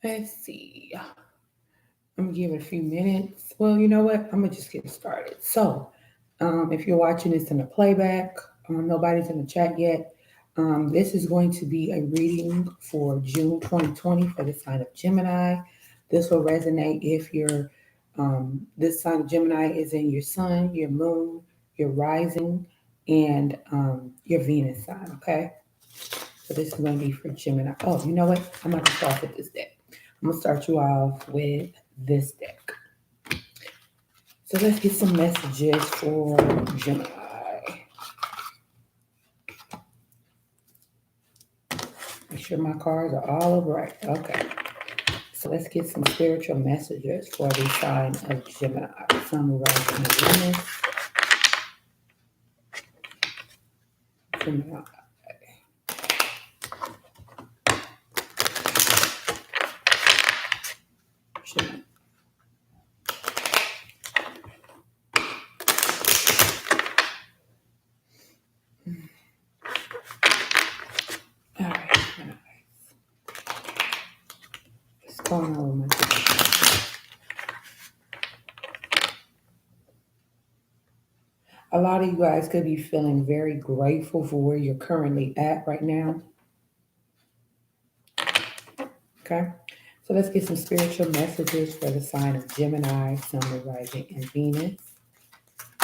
Let's see. I'm gonna give it a few minutes. Well, you know what? I'm gonna just get started. So, if you're watching this in a playback, nobody's in the chat yet. This is going to be a reading for June 2020 for the sign of Gemini. This will resonate if your this sign of Gemini is in your sun, your moon, your rising, and your Venus sign. Okay, so this is going to be for Gemini. Oh, you know what? I'm not gonna start with this deck. I'm gonna start you off with this deck. So let's get some messages for Gemini. Make sure my cards are all right. Okay. So let's get some spiritual messages for the sign of Gemini. Sun, rising, and Venus. Gemini. Gemini. All right. What's going on with my A lot of you guys could be feeling very grateful for where you're currently at right now. Okay. So let's get some spiritual messages for the sign of Gemini, Sun, rising, and Venus.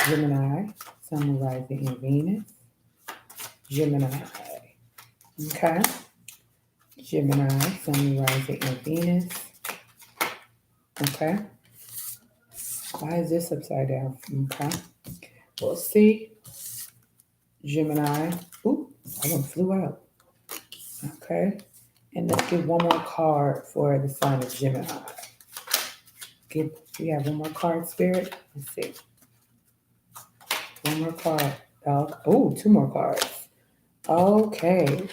Gemini, Sun, rising, and Venus. Gemini. Okay. Gemini, Sun, rising, and Venus. Okay. Why is this upside down? Okay. We'll see. Gemini. Ooh, that one flew out. Okay. And let's get one more card for the sign of Gemini. We have one more card, Spirit. Let's see. One more card, dog. Oh, two more cards. Okay.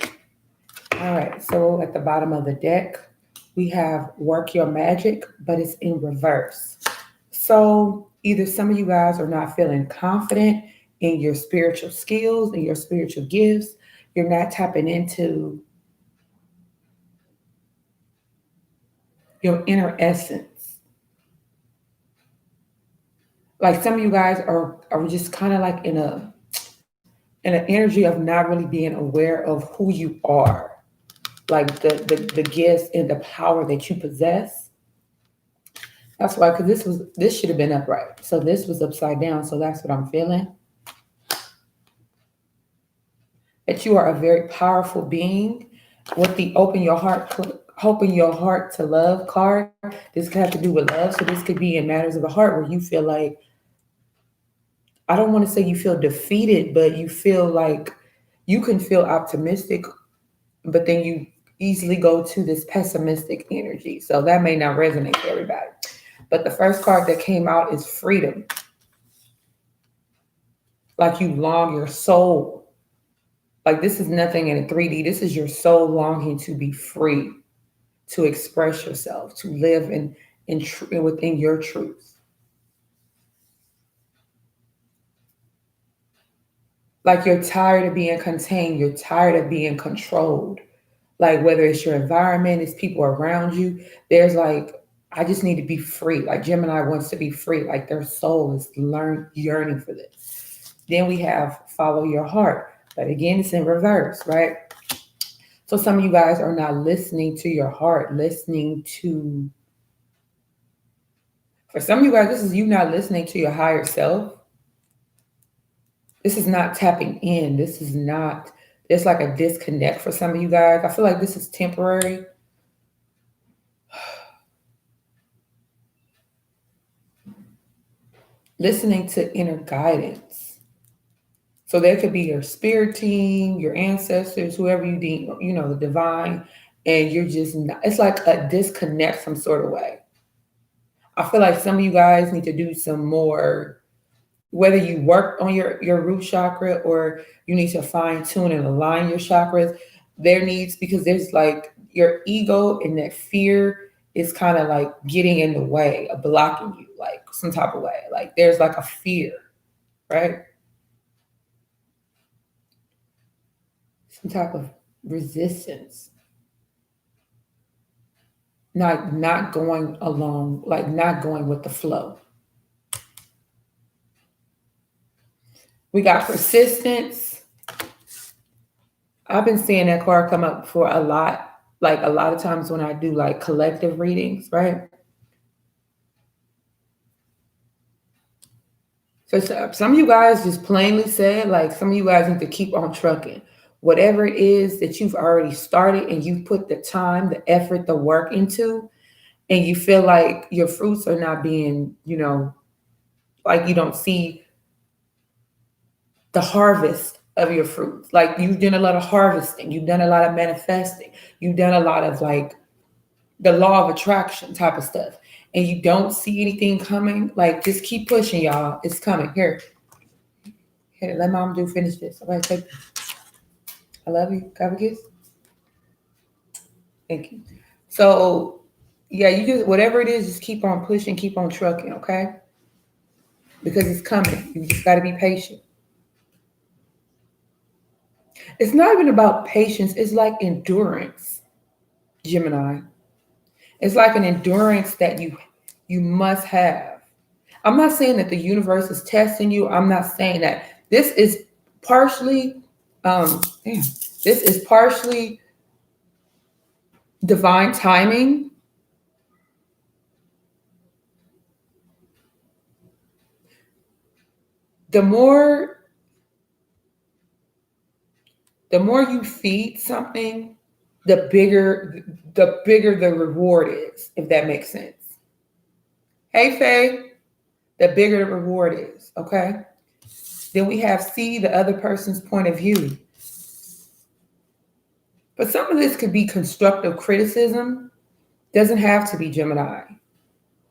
All right. So at the bottom of the deck, we have work your magic, but it's in reverse. So either some of you guys are not feeling confident in your spiritual skills and your spiritual gifts. You're not tapping into your inner essence. Like some of you guys are just kind of like in an energy of not really being aware of who you are, like the gifts and the power that you possess. That's why, because this should have been upright. So this was upside down. So that's what I'm feeling. That you are a very powerful being with the open your heart to love card. This could have to do with love. So this could be in matters of the heart where you feel like, I don't want to say you feel defeated, but you feel like you can feel optimistic, but then you easily go to this pessimistic energy. So that may not resonate for everybody. But the first card that came out is freedom. Like you long your soul. Like this is nothing in a 3D. This is your soul longing to be free, to express yourself, to live within your truth. Like you're tired of being contained. You're tired of being controlled. Like whether it's your environment, it's people around you. There's like, I just need to be free. Like Gemini wants to be free. Like their soul is yearning for this. Then we have follow your heart. But again, it's in reverse, right? So some of you guys are not listening to your heart, for some of you guys, this is you not listening to your higher self. This is not tapping in. There's like a disconnect for some of you guys. I feel like this is temporary. Listening to inner guidance. So there could be your spirit team, your ancestors, whoever you deem, the divine, and you're just not, it's like a disconnect some sort of way. I feel like some of you guys need to do some more, whether you work on your root chakra or you need to fine tune and align your chakras, because there's like your ego and that fear is kind of like getting in the way of blocking you, like some type of way. Like there's like a fear, right? Some type of resistance, not going along, like not going with the flow. We got persistence. I've been seeing that card come up for a lot, like a lot of times when I do like collective readings, right? So some of you guys just plainly said, like some of you guys need to keep on trucking. Whatever it is that you've already started and you've put the time, the effort, the work into, and you feel like your fruits are not being, like you don't see the harvest of your fruits. Like you've done a lot of harvesting, you've done a lot of manifesting, you've done a lot of like the law of attraction type of stuff, and you don't see anything coming, like just keep pushing, y'all. It's coming. Here, let mom finish this. Okay, take this. I love you. Have a kiss. Thank you. So yeah, you just whatever it is, just keep on pushing, keep on trucking, okay? Because it's coming. You just gotta be patient. It's not even about patience, it's like endurance, Gemini. It's like an endurance that you must have. I'm not saying that the universe is testing you. I'm not saying that. This is partially, this is partially divine timing. The more you feed something, the bigger the reward is, if that makes sense. Hey Faye, the bigger the reward is, okay? Then we have see the other person's point of view. But some of this could be constructive criticism. Doesn't have to be Gemini.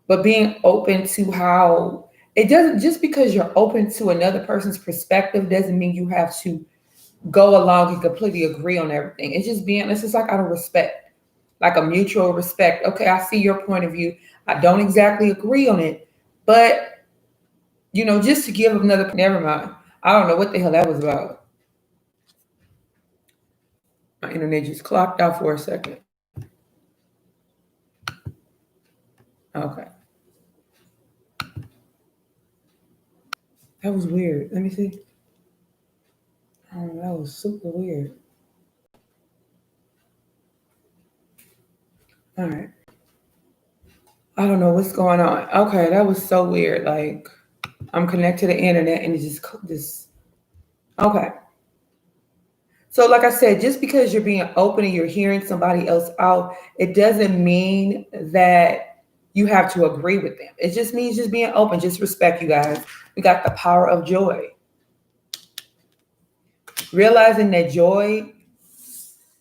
But being open to how it doesn't, just because you're open to another person's perspective doesn't mean you have to go along and completely agree on everything. It's just like out of respect, like a mutual respect. Okay, I see your point of view. I don't exactly agree on it, but just to give another, never mind. I don't know what the hell that was about. My internet just clocked out for a second. Okay. That was weird. Let me see. Oh, that was super weird. All right. I don't know what's going on. Okay, that was so weird. Like I'm connected to the internet and it just okay. So like I said, just because you're being open and you're hearing somebody else out, it doesn't mean that you have to agree with them. It just means just being open, just respect, you guys. We got the power of joy. Realizing that joy,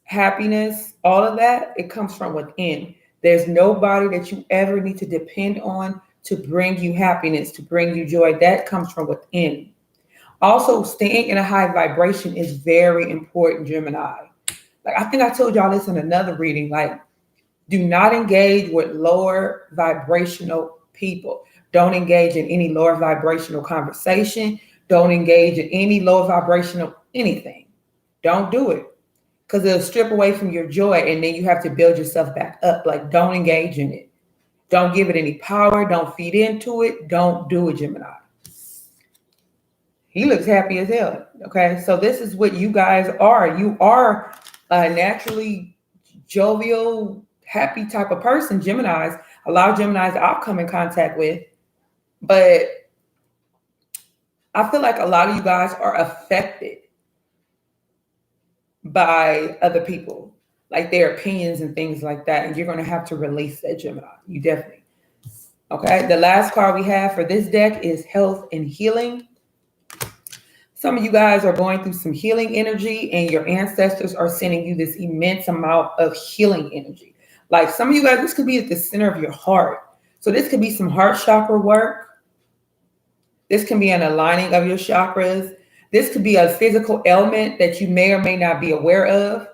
happiness, all of that, it comes from within. There's nobody that you ever need to depend on to bring you happiness, to bring you joy. That comes from within. Also, staying in a high vibration is very important, Gemini. Like I think I told y'all this in another reading. Like, do not engage with lower vibrational people. Don't engage in any lower vibrational conversation. Don't engage in any lower vibrational anything. Don't do it. Because it'll strip away from your joy and then you have to build yourself back up. Like, don't engage in it. Don't give it any power. Don't feed into it. Don't do it, Gemini. He looks happy as hell. Okay, so this is what you guys are. You are a naturally jovial, happy type of person, Geminis. A lot of Geminis I've come in contact with. But I feel like a lot of you guys are affected by other people, like their opinions and things like that. And you're going to have to release that, Gemini. You definitely. Okay. The last card we have for this deck is health and healing. Some of you guys are going through some healing energy and your ancestors are sending you this immense amount of healing energy. Like some of you guys, this could be at the center of your heart. So this could be some heart chakra work. This can be an aligning of your chakras. This could be a physical ailment that you may or may not be aware of.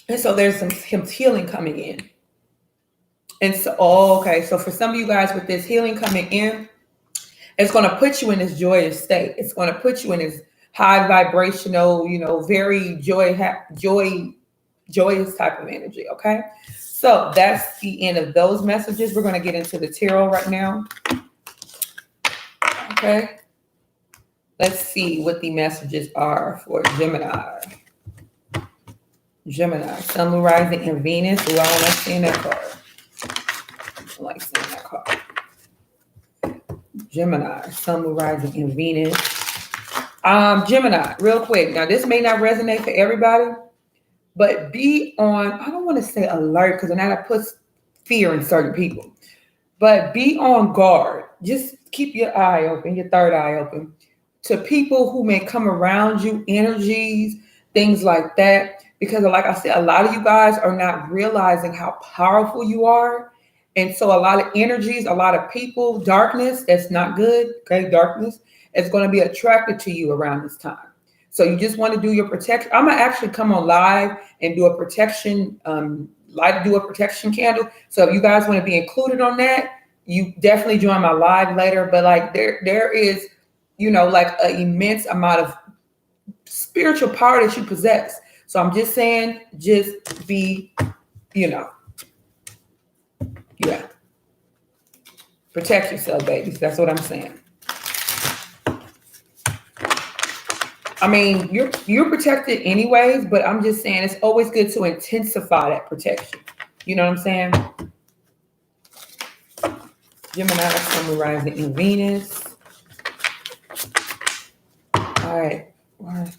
And so there's some healing coming in. And so, okay. So for some of you guys with this healing coming in, It's going to put you in this joyous state. It's going to put you in this high vibrational, very joyous type of energy. Okay. So that's the end of those messages. We're going to get into the tarot right now. Okay. Let's see what the messages are for Gemini. Gemini, Sun, Moon, Rising, and Venus. Ooh, I don't like seeing that card. I like seeing that card. Gemini, Sun, Moon, Rising, and Venus. Gemini, real quick. Now, this may not resonate for everybody, but be on, I don't want to say alert because then that puts fear in certain people. But be on guard. Just keep your eye open, your third eye open, to people who may come around you, energies, things like that. Because like I said, a lot of you guys are not realizing how powerful you are. And so a lot of energies, a lot of people, darkness, that's not good. Okay, darkness is going to be attracted to you around this time. So you just want to do your protection. I'm going to actually come on live and do a protection, do a protection candle. So if you guys want to be included on that, you definitely join my live later. But like there is, like an immense amount of spiritual power that you possess. So I'm just saying, just be, yeah. Protect yourself, babies. That's what I'm saying. I mean, you're protected anyways, but I'm just saying it's always good to intensify that protection. You know what I'm saying? Gemini, Sun, Moon, Rising, and Venus. All right. I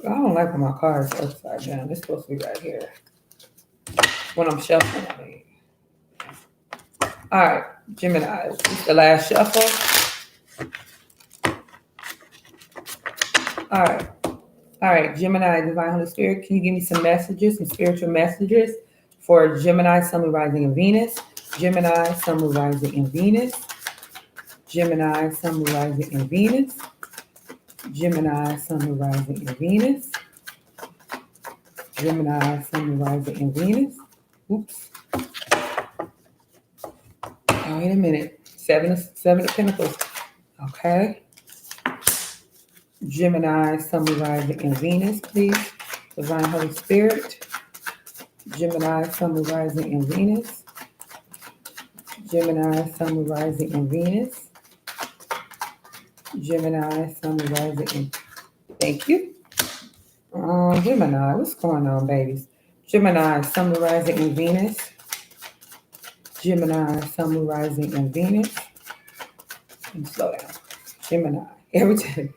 don't like when my cards are upside down. It's supposed to be right here. When I'm shuffling, I mean. All right, Gemini. This is the last shuffle. All right, Gemini, Divine Holy Spirit, can you give me some messages, some spiritual messages for Gemini, Sun, Moon, Rising, and Venus? Gemini, Sun, Moon, Rising, and Venus. Gemini, Sun, Moon, Rising, and Venus. Gemini, Sun, Moon, Rising, and Venus. Gemini, Sun, Moon, Rising, and Venus. Oops. Oh, wait a minute. Seven of Pentacles. Okay. Gemini, Sun, Moon, Rising, and Venus, please. Divine Holy Spirit. Gemini, Sun, Moon, Rising, and Venus. Gemini, Sun, Moon, Rising, and Venus. Gemini, Sun, Moon, Rising, and thank you. Gemini, what's going on, babies? Gemini, Sun, Moon, Rising, and Venus. Gemini, Sun, Moon, Rising, and Venus. And slow down. Gemini, every time.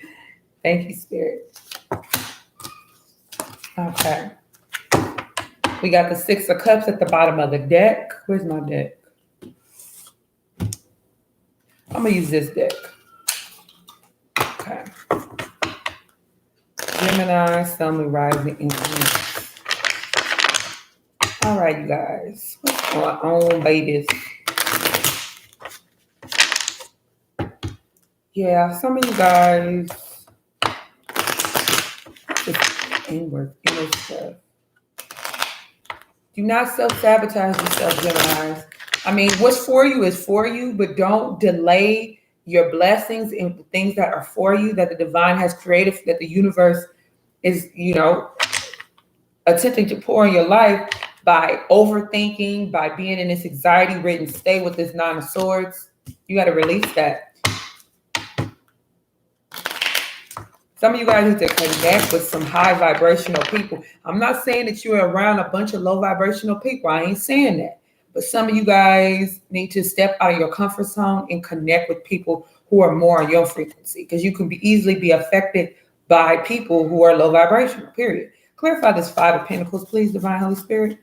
Thank you, Spirit. Okay. We got the Six of Cups at the bottom of the deck. Where's my deck? I'm going to use this deck. Okay. Gemini, Sun, Moon, Rising, and Venus. All right, you guys. What's going on, babies? Yeah, some of you guys just inward stuff. Do not self-sabotage yourself, Geminis. I mean, what's for you is for you, but don't delay your blessings and the things that are for you, that the divine has created, that the universe is, attempting to pour in your life by overthinking, by being in this anxiety-ridden state with this Nine of Swords. You got to release that. Some of you guys need to connect with some high vibrational people. I'm not saying that you're around a bunch of low vibrational people. I ain't saying that. But some of you guys need to step out of your comfort zone and connect with people who are more on your frequency, because you can easily be affected by people who are low vibrational, period. Clarify this Five of Pentacles, please, Divine Holy Spirit.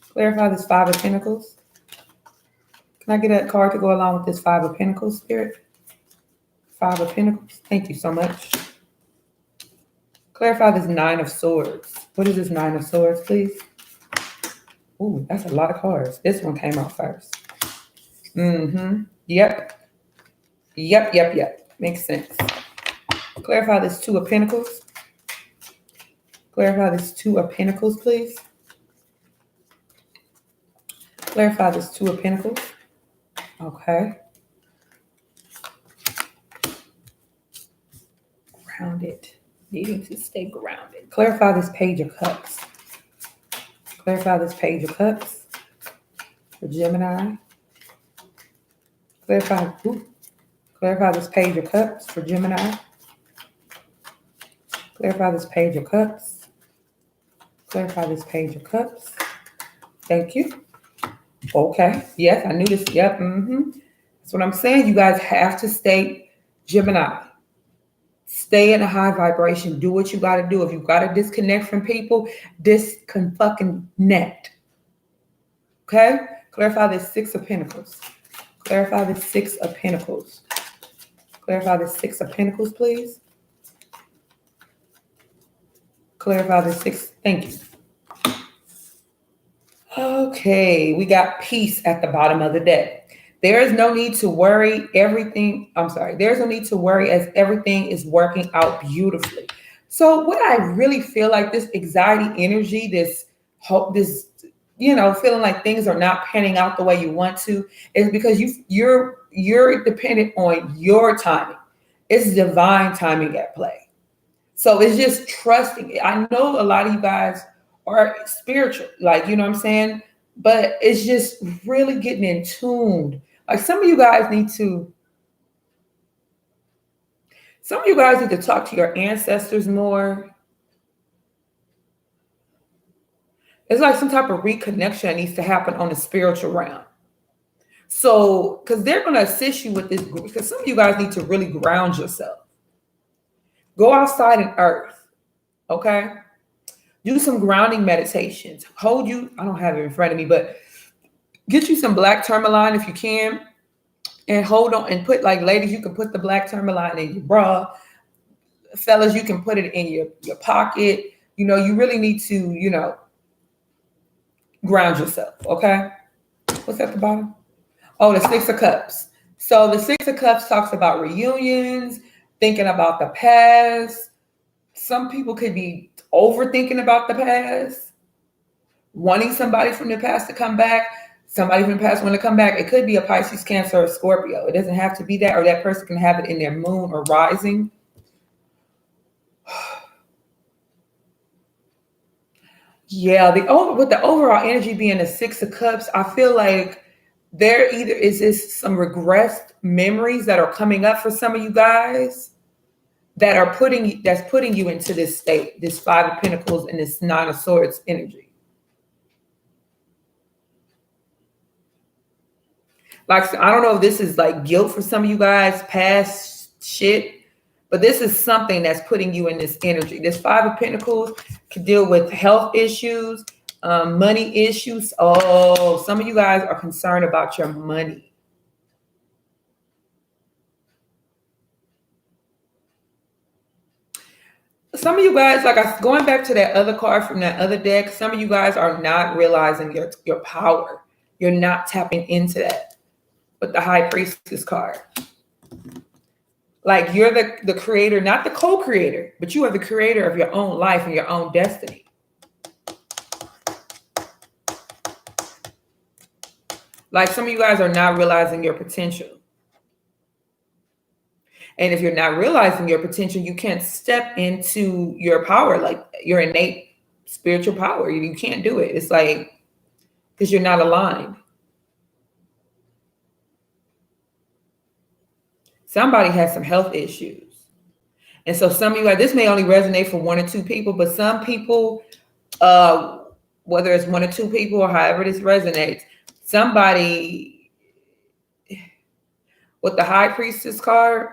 Clarify this Five of Pentacles. Can I get a card to go along with this Five of Pentacles, Spirit? Five of Pentacles. Thank you so much. Clarify this Nine of Swords. What is this Nine of Swords, please? Ooh, that's a lot of cards. This one came out first. Yep. Makes sense. Clarify this Two of Pentacles. Clarify this Two of Pentacles, please. Clarify this Two of Pentacles. Okay. grounded. Needing to stay grounded. Clarify this page of cups. Clarify this page of cups for Gemini. Clarify, clarify this page of cups for Gemini. Clarify this page of cups. Clarify this page of cups. Thank you. Okay. Yes, I knew this. Yep. That's what I'm saying. You guys have to stay Gemini. Stay in a high vibration. Do what you got to do. If you got to disconnect from people, disconnect. Okay? Clarify this Six of Pentacles. Clarify the Six of Pentacles. Clarify the Six of Pentacles, please. Clarify the Six. Thank you. Okay, we got peace at the bottom of the deck. There is no need to worry. There's no need to worry as everything is working out beautifully. So what I really feel like this anxiety energy, this hope, this, feeling like things are not panning out the way you want to, is because you're dependent on your timing. It's divine timing at play. So it's just trusting it. I know a lot of you guys are spiritual, like, you know what I'm saying? But it's just really getting in tuned. Like some of you guys need to talk to your ancestors more. It's like some type of reconnection that needs to happen on the spiritual realm. So, because they're going to assist you with this, because some of you guys need to really ground yourself. Go outside in earth, okay? Do some grounding meditations. I don't have it in front of me, but get you some black tourmaline if you can, and hold on and put, like, ladies, you can put the black tourmaline in your bra. Fellas, you can put it in your pocket. You really need to, ground yourself, okay? What's at the bottom? Oh, the Six of Cups. So the Six of Cups talks about reunions, thinking about the past. Some people could be overthinking about the past, wanting somebody from the past to come back. Somebody from the past want to come back. It could be a Pisces, Cancer, or Scorpio. It doesn't have to be that, or that person can have it in their moon or rising. Yeah, with the overall energy being the Six of Cups, I feel like there either is this some regressed memories that are coming up for some of you guys that's putting you into this state, this Five of Pentacles and this Nine of Swords energy. Like, I don't know if this is like guilt for some of you guys, past shit, but this is something that's putting you in this energy. This Five of Pentacles can deal with health issues, money issues. Oh, some of you guys are concerned about your money. Some of you guys, going back to that other card from that other deck, some of you guys are not realizing your power. You're not tapping into that. With the High Priestess card. Like, you're the creator, not the co-creator, but you are the creator of your own life and your own destiny. Like, some of you guys are not realizing your potential. And if you're not realizing your potential, you can't step into your power, like your innate spiritual power. You can't do it. It's like, because you're not aligned. Somebody has some health issues. And so some of you guys, this may only resonate for one or two people, but some people, whether it's one or two people or however this resonates, somebody with the High Priestess card,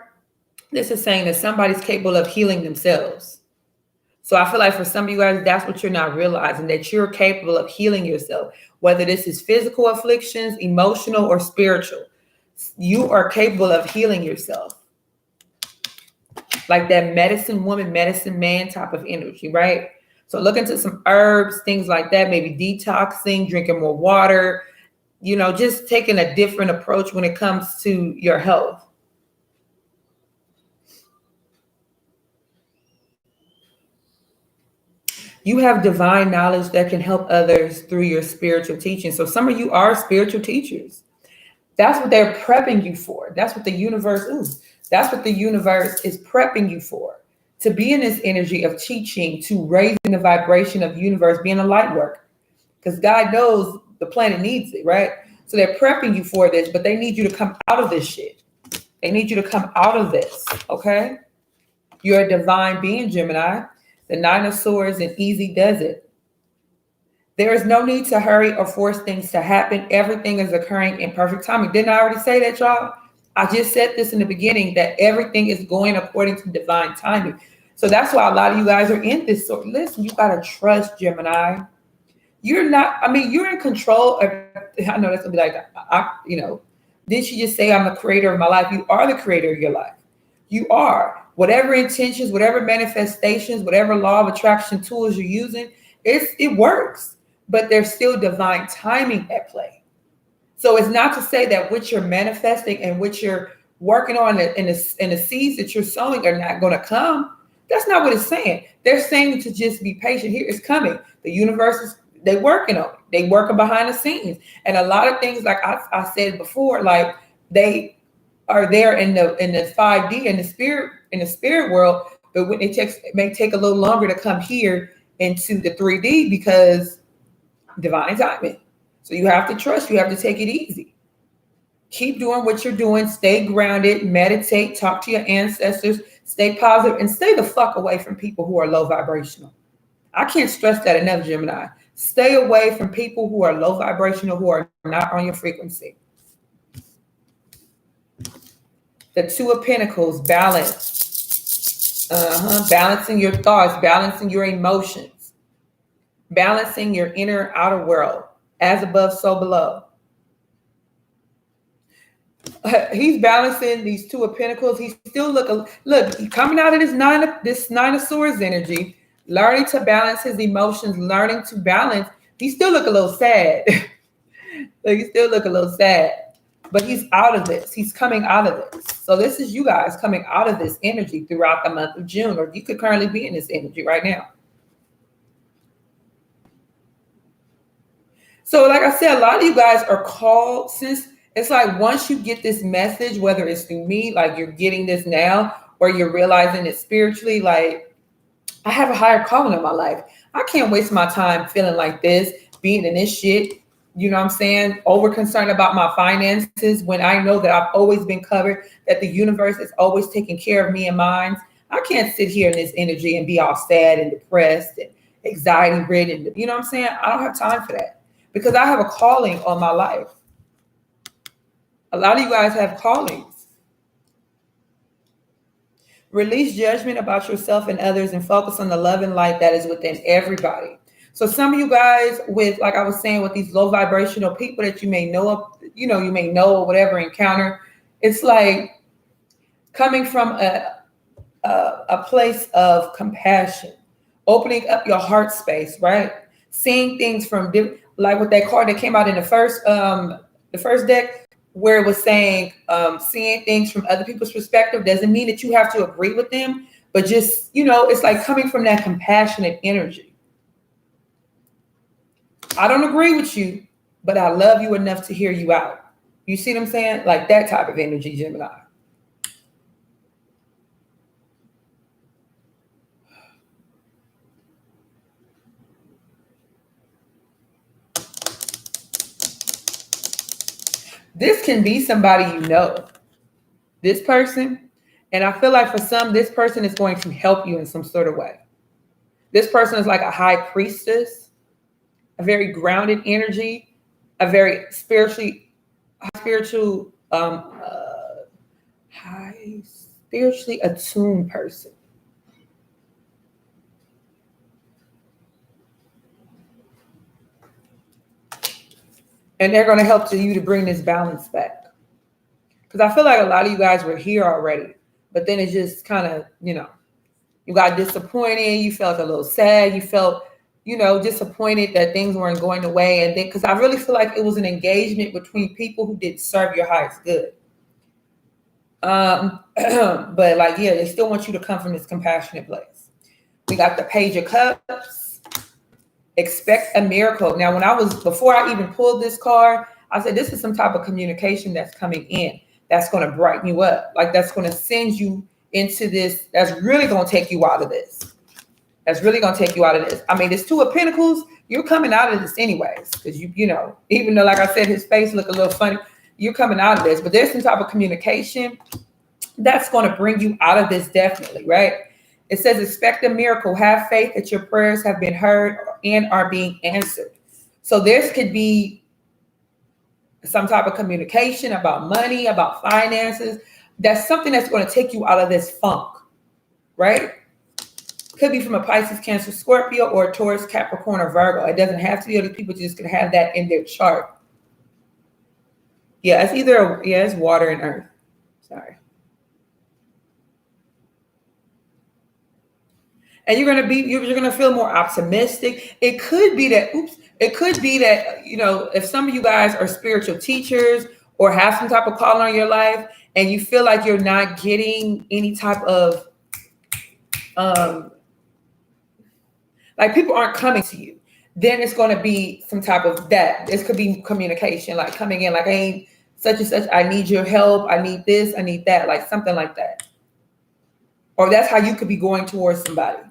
this is saying that somebody's capable of healing themselves. So I feel like for some of you guys, that's what you're not realizing, that you're capable of healing yourself, whether this is physical afflictions, emotional, or spiritual. You are capable of healing yourself. Like that medicine woman, medicine man type of energy, right? So look into some herbs, things like that, maybe detoxing, drinking more water, just taking a different approach when it comes to your health. You have divine knowledge that can help others through your spiritual teaching. So some of you are spiritual teachers. That's what they're prepping you for. That's what the universe is prepping you for, to be in this energy of teaching, to raising the vibration of the universe, being a light worker. Because God knows the planet needs it, right? So they're prepping you for this, but they need you to come out of this shit. They need you to come out of this, okay? You're a divine being, Gemini. The Nine of Swords and easy does it. There is no need to hurry or force things to happen. Everything is occurring in perfect timing. Didn't I already say that, y'all? I just said this in the beginning, that everything is going according to divine timing. So that's why a lot of you guys are in this sort. Listen, you got to trust, Gemini. You're not, I mean, you're in control of, I know that's going to be like, didn't she just say I'm the creator of my life? You are the creator of your life. You are. Whatever intentions, whatever manifestations, whatever law of attraction tools you're using, it works. But there's still divine timing at play. So it's not to say that what you're manifesting and what you're working on and the seeds that you're sowing are not going to come. That's not what it's saying. They're saying to just be patient. Here, it's coming. The universe they're working on it. They working behind the scenes. And a lot of things, like I said before, like they are there in the 5D in the spirit world, but when it may take a little longer to come here into the 3D because divine timing. So you have to trust, you have to take it easy. Keep doing what you're doing, stay grounded, meditate, talk to your ancestors, stay positive, and stay the fuck away from people who are low vibrational. I can't stress that enough, Gemini. Stay away from people who are low vibrational, who are not on your frequency. The Two of Pentacles, balance. Balancing your thoughts, balancing your emotions, balancing your inner outer world, as above, so below. He's balancing these Two of Pentacles. He's still look, coming out of this nine of Swords energy, learning to balance his emotions, learning to balance. He still look a little sad. He still look a little sad, but he's out of this. He's coming out of this. So this is you guys coming out of this energy throughout the month of June, or you could currently be in this energy right now. So like I said, a lot of you guys are called, since it's like once you get this message, whether it's through me, like you're getting this now, or you're realizing it spiritually, like I have a higher calling in my life. I can't waste my time feeling like this, being in this shit, you know what I'm saying? Over concerned about my finances when I know that I've always been covered, that the universe is always taking care of me and mine. I can't sit here in this energy and be all sad and depressed and anxiety ridden. You know what I'm saying? I don't have time for that because I have a calling on my life. A lot of you guys have callings. Release judgment about yourself and others and focus on the love and light that is within everybody. So some of you guys with, like I was saying, with these low vibrational people that you may know of, you may know or whatever encounter, it's like coming from a place of compassion, opening up your heart space, right? Seeing things from like with that card that came out in the first deck, where it was saying seeing things from other people's perspective doesn't mean that you have to agree with them, but just, it's like coming from that compassionate energy. I don't agree with you, but I love you enough to hear you out. You see what I'm saying? Like that type of energy, Gemini. This can be somebody you know, this person. And I feel like for some, this person is going to help you in some sort of way. This person is like a high priestess, a very grounded energy, a very spiritually attuned person. And they're going to help you to bring this balance back. Because I feel like a lot of you guys were here already, but then it just kind of, you got disappointed. You felt a little sad. You felt, disappointed that things weren't going the way. And then, because I really feel like it was an engagement between people who didn't serve your highest good. But they still want you to come from this compassionate place. We got the Page of Cups. Expect a miracle. Now, before I even pulled this card, I said, this is some type of communication that's coming in. That's going to brighten you up. Like that's going to send you into this that's really going to take you out of this. That's really going to take you out of this. I mean, this Two of Pentacles, you're coming out of this anyways. Because, you know, even though, like I said, his face look a little funny, you're coming out of this. But there's some type of communication that's going to bring you out of this definitely, right? It says, expect a miracle. Have faith that your prayers have been heard and are being answered. So this could be some type of communication about money, about finances. That's something that's going to take you out of this funk, right? Could be from a Pisces, Cancer, Scorpio, or a Taurus, Capricorn, or Virgo. It doesn't have to be. Other people just can have that in their chart. Yeah, it's either, it's water and earth. Sorry. And you're going to feel more optimistic. It could be that, you know, if some of you guys are spiritual teachers or have some type of call on your life and you feel like you're not getting any type of, like people aren't coming to you, then it's going to be some type of that. This could be communication, like coming in, like, hey, such and such, I need your help. I need this, I need that, like something like that. Or that's how you could be going towards somebody.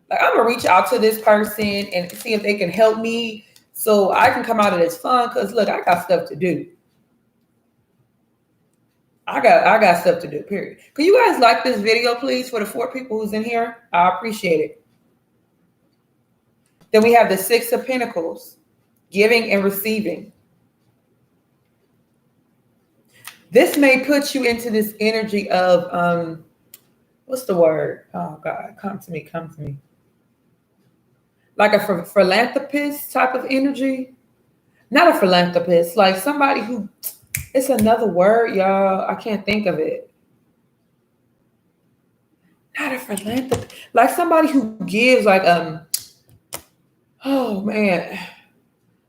Like, I'm going to reach out to this person and see if they can help me so I can come out of this fun. Because, look, I got stuff to do. I got stuff to do, period. Can you guys like this video, please, for the 4 people who's in here? I appreciate it. Then we have the 6 of Pentacles, giving and receiving. This may put you into this energy of, what's the word? Oh, God, come to me. Like a philanthropist type of energy. Not a philanthropist, like somebody who, it's another word, y'all. I can't think of it. Not a philanthropist, like somebody who gives, like, oh man,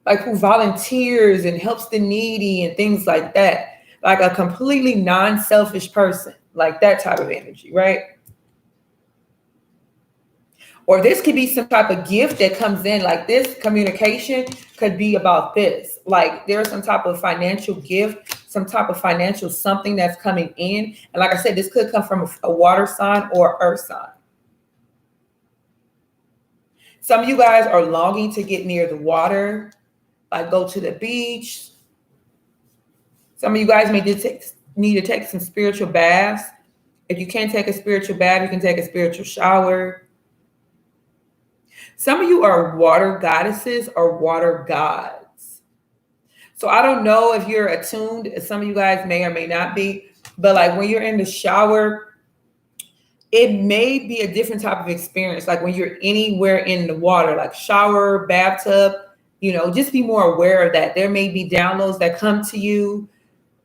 like who volunteers and helps the needy and things like that. Like a completely non-selfish person, like that type of energy, right? Or this could be some type of gift that comes in, like this communication could be about this. Like there's some type of financial gift, some type of financial something that's coming in. And like I said, this could come from a water sign or earth sign. Some of you guys are longing to get near the water, like go to the beach. Some of you guys may need to take some spiritual baths. If you can't take a spiritual bath, you can take a spiritual shower. Some of you are water goddesses or water gods. So I don't know if you're attuned. Some of you guys may or may not be. But like when you're in the shower, it may be a different type of experience. Like when you're anywhere in the water, like shower, bathtub, you know, just be more aware of that. There may be downloads that come to you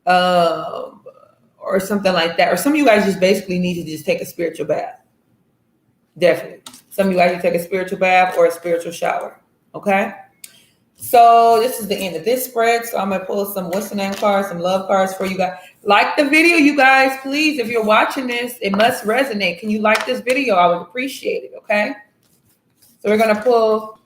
or something like that. Or some of you guys just basically need to just take a spiritual bath. Definitely. Some of you guys take a spiritual bath or a spiritual shower. Okay. So this is the end of this spread. So I'm going to pull some what's the name cards, some love cards for you guys. Like the video, you guys, please. If you're watching this, it must resonate. Can you like this video? I would appreciate it. Okay. So we're going to pull.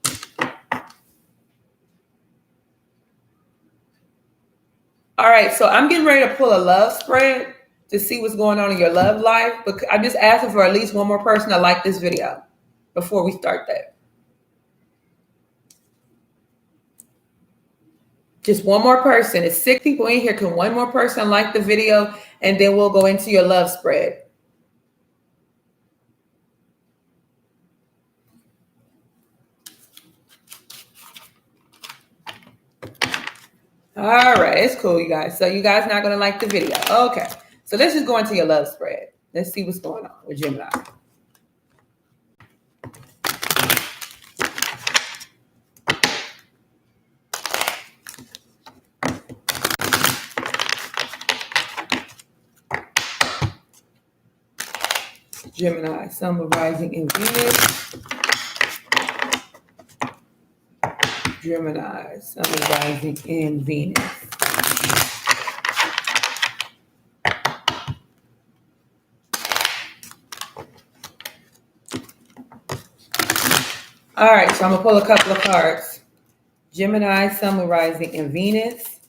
All right. So I'm getting ready to pull a love spread to see what's going on in your love life. But I'm just asking for at least one more person to like this video before we start that. Just one more person. It's 6 people in here. Can one more person like the video? And then we'll go into your love spread. All right. It's cool, you guys. So you guys not going to like the video. Okay. So let's just go into your love spread. Let's see what's going on with Gemini. Gemini, Sun, rising in Venus. Gemini, Sun, rising in Venus. All right, so I'm gonna pull a couple of cards. Gemini, Sun, rising in Venus.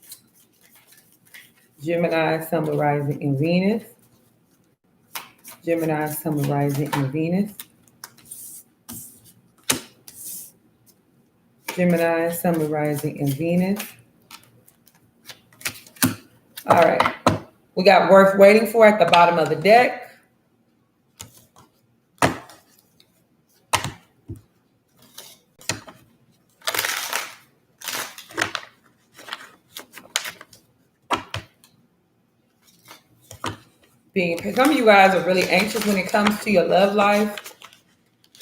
Gemini, Sun, rising in Venus. Gemini, Sun, Rising, and Venus. Gemini, Sun, Rising, and Venus. All right. We got worth waiting for at the bottom of the deck. Some of you guys are really anxious when it comes to your love life.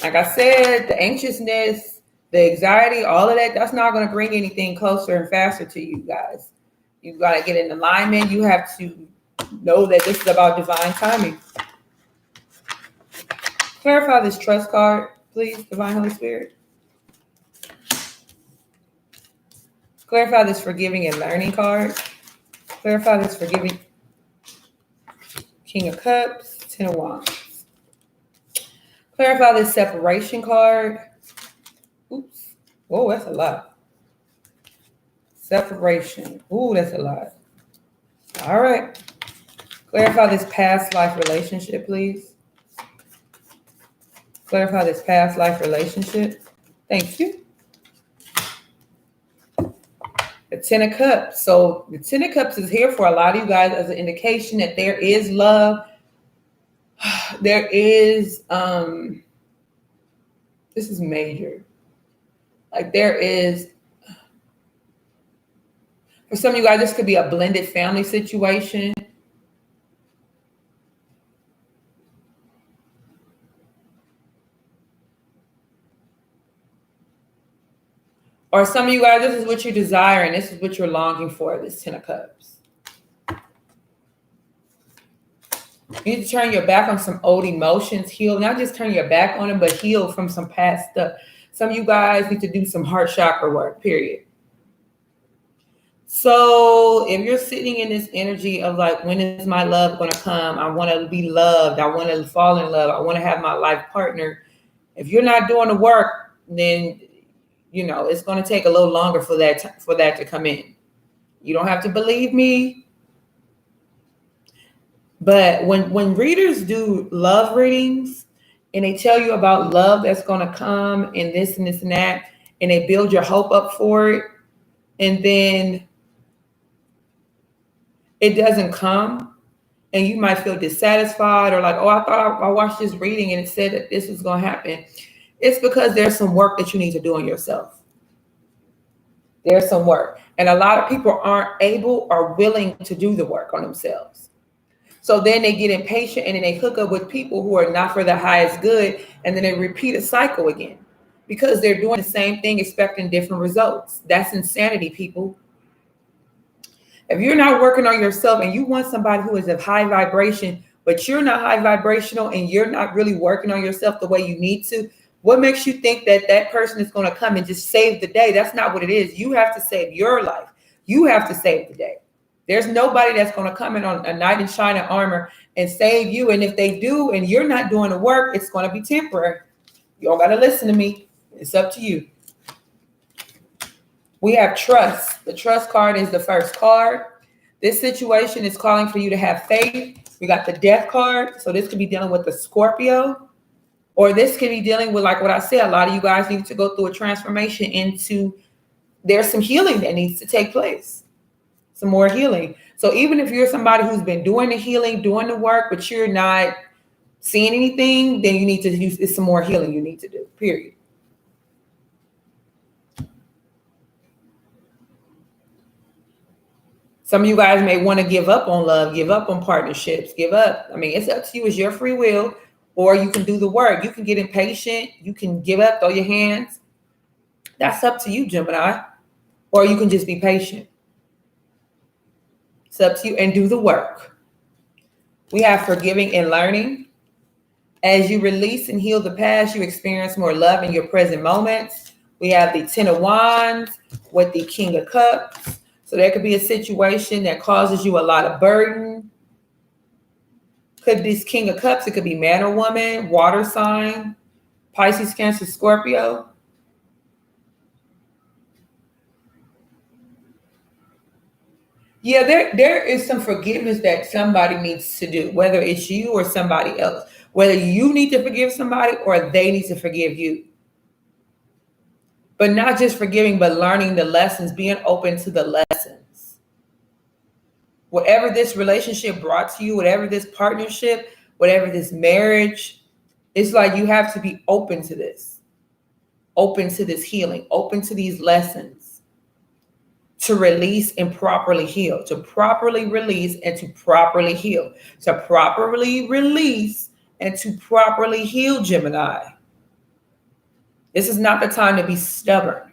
Like I said, the anxiousness, the anxiety, all of that, that's not going to bring anything closer and faster to you guys. You got to get in alignment. You have to know that this is about divine timing. Clarify this trust card, please, Divine Holy Spirit. Clarify this forgiving and learning card. Clarify this forgiving. King of Cups, Ten of Wands. Clarify this separation card. Oops. Oh, that's a lot. Separation. Ooh, that's a lot. All right. Clarify this past life relationship, please. Clarify this past life relationship. Thank you. The Ten of Cups. So the Ten of Cups is here for a lot of you guys as an indication that there is love. There is, this is major. Like there is, for some of you guys, this could be a blended family situation. Or some of you guys, this is what you desire and this is what you're longing for, this Ten of Cups. You need to turn your back on some old emotions, heal, not just turn your back on them, but heal from some past stuff. Some of you guys need to do some heart chakra work, period. So if you're sitting in this energy of like, when is my love going to come? I want to be loved. I want to fall in love. I want to have my life partner. If you're not doing the work, then, you know, it's going to take a little longer for that to come in. You don't have to believe me. But when readers do love readings and they tell you about love that's going to come and this and this and that, and they build your hope up for it, and then it doesn't come, and you might feel dissatisfied or like, oh, I thought I watched this reading and it said that this was going to happen. It's because there's some work that you need to do on yourself. There's some work. And a lot of people aren't able or willing to do the work on themselves. So then they get impatient and then they hook up with people who are not for the highest good. And then they repeat a cycle again because they're doing the same thing, expecting different results. That's insanity, people. If you're not working on yourself and you want somebody who is of high vibration, but you're not high vibrational and you're not really working on yourself the way you need to, what makes you think that that person is going to come and just save the day? That's not what it is. You have to save your life. You have to save the day. There's nobody that's going to come in on a knight in shining armor and save you. And if they do, and you're not doing the work, it's going to be temporary. You all got to listen to me. It's up to you. We have trust. The trust card is the first card. This situation is calling for you to have faith. We got the death card. So this could be dealing with the Scorpio, or this could be dealing with, like what I said, a lot of you guys need to go through a transformation into, there's some healing that needs to take place. Some more healing. So even if you're somebody who's been doing the healing, doing the work, but you're not seeing anything, then you need to use, it's some more healing you need to do, period. Some of you guys may want to give up on love, give up on partnerships, give up. I mean, it's up to you. It's your free will, or you can do the work. You can get impatient. You can give up, throw your hands. That's up to you, Gemini. Or you can just be patient. It's up to you, and do the work. We have forgiving and learning. As you release and heal the past, you experience more love in your present moments. We have the Ten of Wands with the King of Cups. So there could be a situation that causes you a lot of burden. Could be this King of Cups. It could be man or woman, water sign, Pisces, Cancer, Scorpio. Yeah, there is some forgiveness that somebody needs to do, whether it's you or somebody else. Whether you need to forgive somebody or they need to forgive you. But not just forgiving, but learning the lessons, being open to the lessons. Whatever this relationship brought to you, whatever this partnership, whatever this marriage, it's like you have to be open to this, open to this healing, open to these lessons to release and properly heal, to properly release and to properly heal, to properly release and to properly heal, Gemini. This is not the time to be stubborn.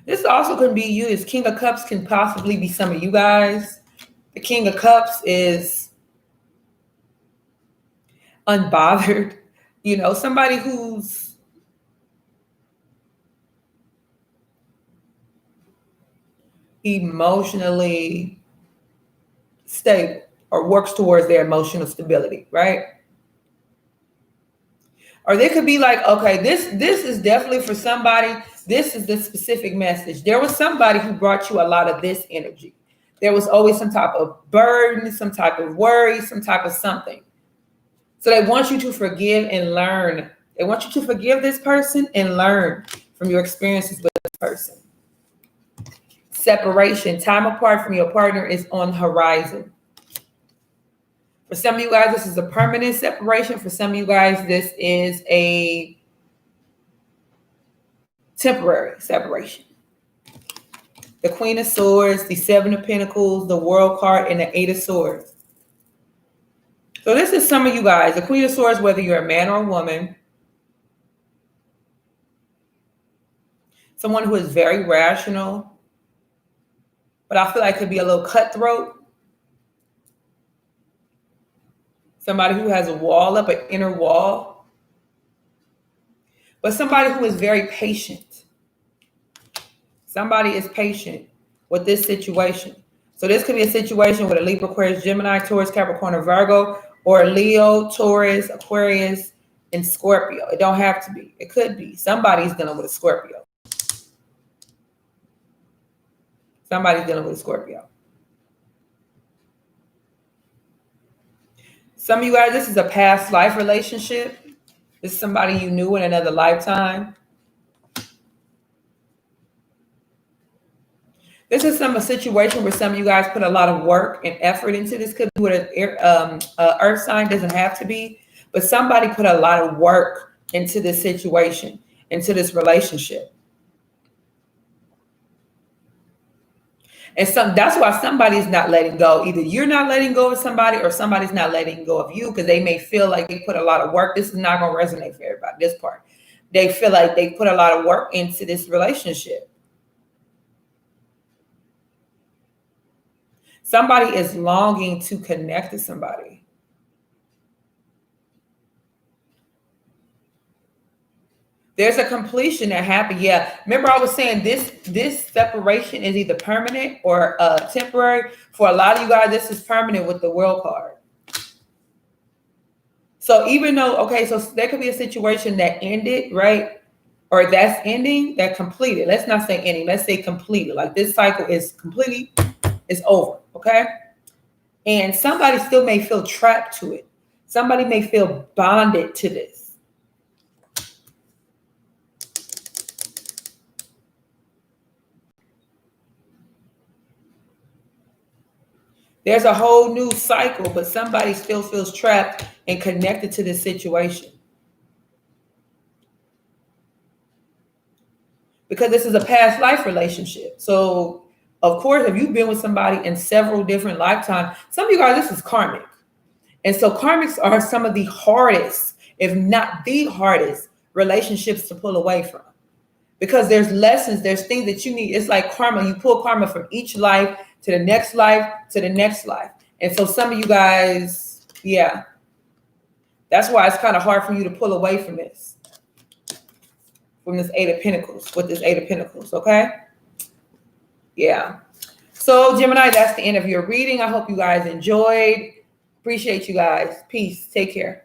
This also can be you. This King of Cups can possibly be some of you guys. The King of Cups is unbothered. You know, somebody who's emotionally stable or works towards their emotional stability, right? Or they could be like, okay, this is definitely for somebody. This is the specific message. There was somebody who brought you a lot of this energy. There was always some type of burden, some type of worry, some type of something. So they want you to forgive and learn. They want you to forgive this person and learn from your experiences with this person. Separation, time apart from your partner is on the horizon. For some of you guys, this is a permanent separation. For some of you guys, this is a temporary separation. The Queen of Swords, the Seven of Pentacles, the World card, and the Eight of Swords. So this is some of you guys. The Queen of Swords, whether you're a man or a woman. Someone who is very rational, but I feel like could be a little cutthroat. Somebody who has a wall up, an inner wall. But somebody who is very patient. Somebody is patient with this situation. So this could be a situation with a Libra, Aquarius, Gemini, Taurus, Capricorn, or Virgo, or Leo, Taurus, Aquarius, and Scorpio. It don't have to be. It could be. Somebody's dealing with a Scorpio. Somebody's dealing with a Scorpio. Some of you guys, this is a past life relationship. This is somebody you knew in another lifetime. This is a situation where some of you guys put a lot of work and effort into this. Could be with an earth sign, doesn't have to be. But somebody put a lot of work into this situation, into this relationship. And that's why somebody's not letting go. Either you're not letting go of somebody or somebody's not letting go of you because they may feel like they put a lot of work. This is not going to resonate for everybody, this part. They feel like they put a lot of work into this relationship. Somebody is longing to connect to somebody. There's a completion that happened. Yeah. Remember I was saying this separation is either permanent or temporary. For a lot of you guys, this is permanent with the World card. So even though, okay, so there could be a situation that ended, right? Or that's ending, that completed. Let's not say ending. Let's say completed. Like this cycle is completely, it's over, okay? And somebody still may feel trapped to it. Somebody may feel bonded to this. There's a whole new cycle, but somebody still feels trapped and connected to this situation. Because this is a past life relationship. So, of course, if you've been with somebody in several different lifetimes, some of you guys, this is karmic. And so karmics are some of the hardest, if not the hardest, relationships to pull away from. Because there's lessons, there's things that you need. It's like karma. You pull karma from each life to the next life, to the next life. And so some of you guys, yeah, that's why it's kind of hard for you to pull away from this. From this Eight of Pentacles, with this Eight of Pentacles, okay? Yeah. So Gemini, that's the end of your reading. I hope you guys enjoyed. Appreciate you guys. Peace. Take care.